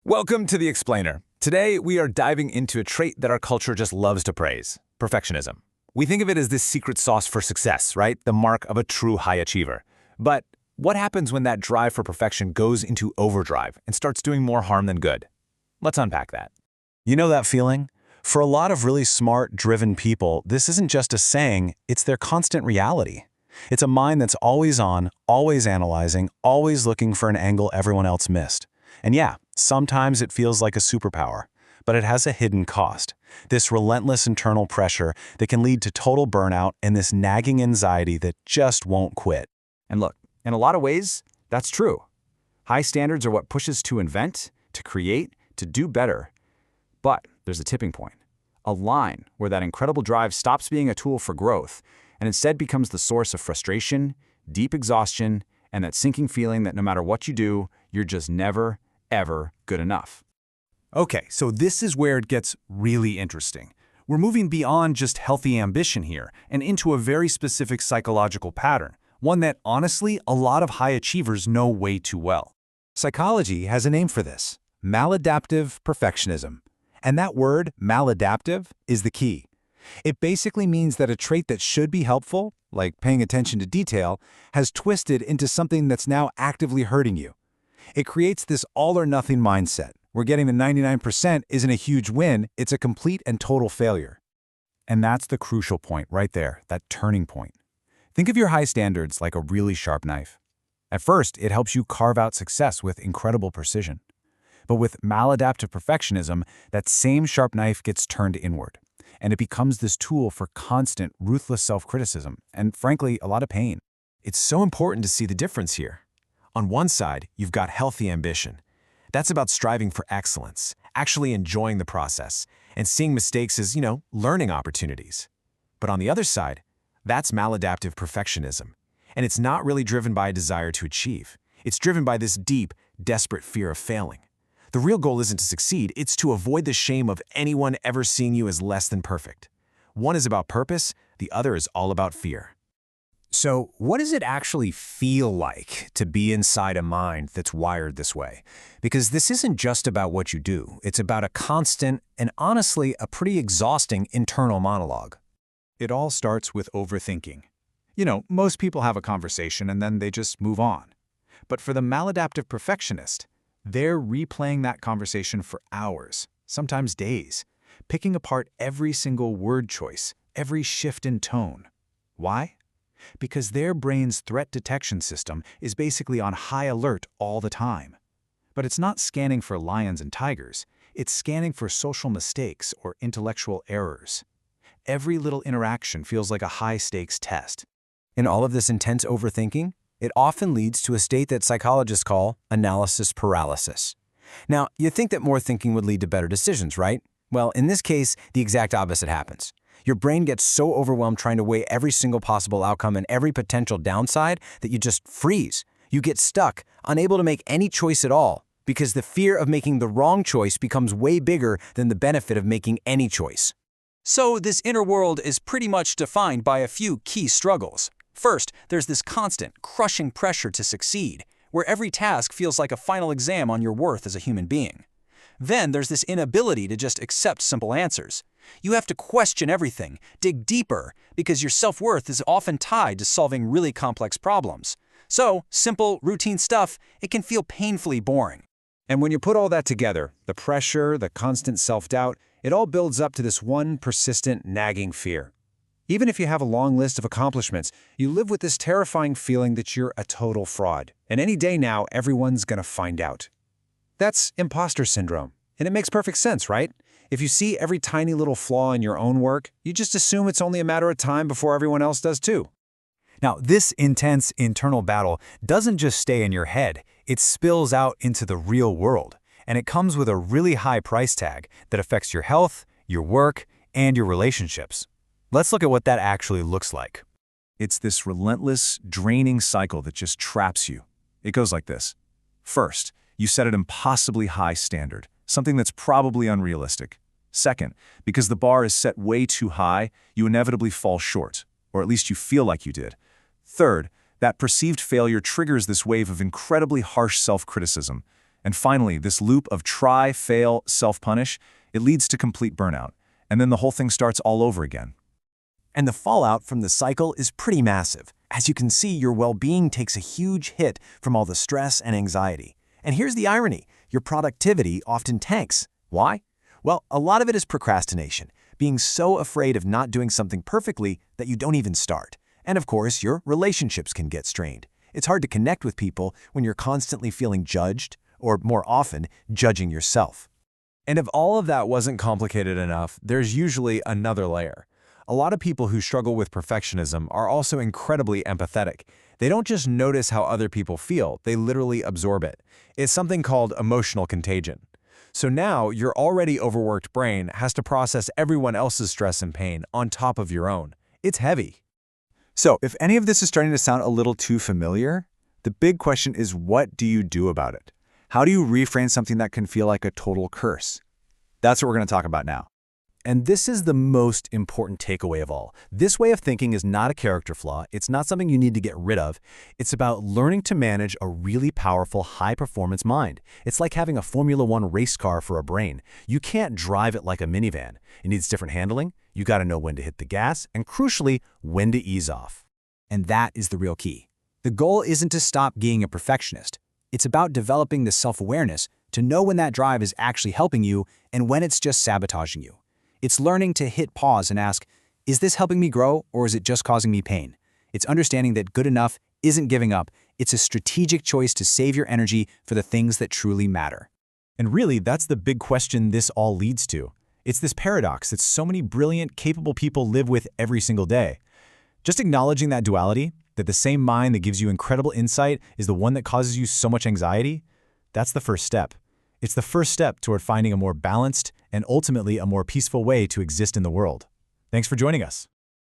Welcome to The Explainer. Today, we are diving into a trait that our culture just loves to praise, perfectionism. We think of it as this secret sauce for success, right? The mark of a true high achiever. But what happens when that drive for perfection goes into overdrive and starts doing more harm than good? Let's unpack that. You know that feeling? For a lot of really smart, driven people, this isn't just a saying, it's their constant reality. It's a mind that's always on, always analyzing, always looking for an angle everyone else missed. And yeah, sometimes it feels like a superpower, but it has a hidden cost. This relentless internal pressure that can lead to total burnout and this nagging anxiety that just won't quit. And look, in a lot of ways, that's true. High standards are what pushes to invent, to create, to do better. But there's a tipping point, a line where that incredible drive stops being a tool for growth and instead becomes the source of frustration, deep exhaustion, and that sinking feeling that no matter what you do, you're just never, ever good enough. Okay, so this is where it gets really interesting. We're moving beyond just healthy ambition here and into a very specific psychological pattern, one that, honestly, a lot of high achievers know way too well. Psychology has a name for this: maladaptive perfectionism. And that word, maladaptive, is the key. It basically means that a trait that should be helpful, like paying attention to detail, has twisted into something that's now actively hurting you. It creates this all-or-nothing mindset, where getting the 99% isn't a huge win, it's a complete and total failure. And that's the crucial point right there, that turning point. Think of your high standards like a really sharp knife. At first, it helps you carve out success with incredible precision. But with maladaptive perfectionism, that same sharp knife gets turned inward, and it becomes this tool for constant, ruthless self-criticism, and frankly, a lot of pain. It's so important to see the difference here. On one side, you've got healthy ambition. That's about striving for excellence, actually enjoying the process, and seeing mistakes as, learning opportunities. But on the other side, that's maladaptive perfectionism. And it's not really driven by a desire to achieve. It's driven by this deep, desperate fear of failing. The real goal isn't to succeed, it's to avoid the shame of anyone ever seeing you as less than perfect. One is about purpose, the other is all about fear. So what does it actually feel like to be inside a mind that's wired this way? Because this isn't just about what you do. It's about a constant and honestly a pretty exhausting internal monologue. It all starts with overthinking. Most people have a conversation and then they just move on. But for the maladaptive perfectionist, they're replaying that conversation for hours, sometimes days, picking apart every single word choice, every shift in tone. Why? Because their brain's threat detection system is basically on high alert all the time. But it's not scanning for lions and tigers, it's scanning for social mistakes or intellectual errors. Every little interaction feels like a high-stakes test. In all of this intense overthinking, it often leads to a state that psychologists call analysis paralysis. Now, you'd think that more thinking would lead to better decisions, right? Well, in this case, the exact opposite happens. Your brain gets so overwhelmed trying to weigh every single possible outcome and every potential downside that you just freeze. You get stuck, unable to make any choice at all, because the fear of making the wrong choice becomes way bigger than the benefit of making any choice. So this inner world is pretty much defined by a few key struggles. First, there's this constant, crushing pressure to succeed, where every task feels like a final exam on your worth as a human being. Then there's this inability to just accept simple answers. You have to question everything, dig deeper, because your self-worth is often tied to solving really complex problems. So, simple, routine stuff, it can feel painfully boring. And when you put all that together, the pressure, the constant self-doubt, it all builds up to this one persistent, nagging fear. Even if you have a long list of accomplishments, you live with this terrifying feeling that you're a total fraud. And any day now, everyone's gonna find out. That's imposter syndrome. And it makes perfect sense, right? If you see every tiny little flaw in your own work, you just assume it's only a matter of time before everyone else does too. Now, this intense internal battle doesn't just stay in your head, it spills out into the real world. And it comes with a really high price tag that affects your health, your work, and your relationships. Let's look at what that actually looks like. It's this relentless, draining cycle that just traps you. It goes like this. First, you set an impossibly high standard, something that's probably unrealistic. Second, because the bar is set way too high, you inevitably fall short, or at least you feel like you did. Third, that perceived failure triggers this wave of incredibly harsh self-criticism. And finally, this loop of try, fail, self-punish, it leads to complete burnout. And then the whole thing starts all over again. And the fallout from the cycle is pretty massive. As you can see, your well-being takes a huge hit from all the stress and anxiety. And here's the irony. Your productivity often tanks. Why? Well, a lot of it is procrastination, being so afraid of not doing something perfectly that you don't even start. And of course, your relationships can get strained. It's hard to connect with people when you're constantly feeling judged, or more often, judging yourself. And if all of that wasn't complicated enough, there's usually another layer. A lot of people who struggle with perfectionism are also incredibly empathetic. They don't just notice how other people feel, they literally absorb it. It's something called emotional contagion. So now your already overworked brain has to process everyone else's stress and pain on top of your own. It's heavy. So if any of this is starting to sound a little too familiar, the big question is, what do you do about it? How do you reframe something that can feel like a total curse? That's what we're going to talk about now. And this is the most important takeaway of all. This way of thinking is not a character flaw. It's not something you need to get rid of. It's about learning to manage a really powerful, high-performance mind. It's like having a Formula One race car for a brain. You can't drive it like a minivan. It needs different handling. You got to know when to hit the gas, and crucially, when to ease off. And that is the real key. The goal isn't to stop being a perfectionist. It's about developing the self-awareness to know when that drive is actually helping you and when it's just sabotaging you. It's learning to hit pause and ask, is this helping me grow or is it just causing me pain? It's understanding that good enough isn't giving up. It's a strategic choice to save your energy for the things that truly matter. And really, that's the big question this all leads to. It's this paradox that so many brilliant, capable people live with every single day. Just acknowledging that duality, that the same mind that gives you incredible insight is the one that causes you so much anxiety, that's the first step. It's the first step toward finding a more balanced and ultimately a more peaceful way to exist in the world. Thanks for joining us.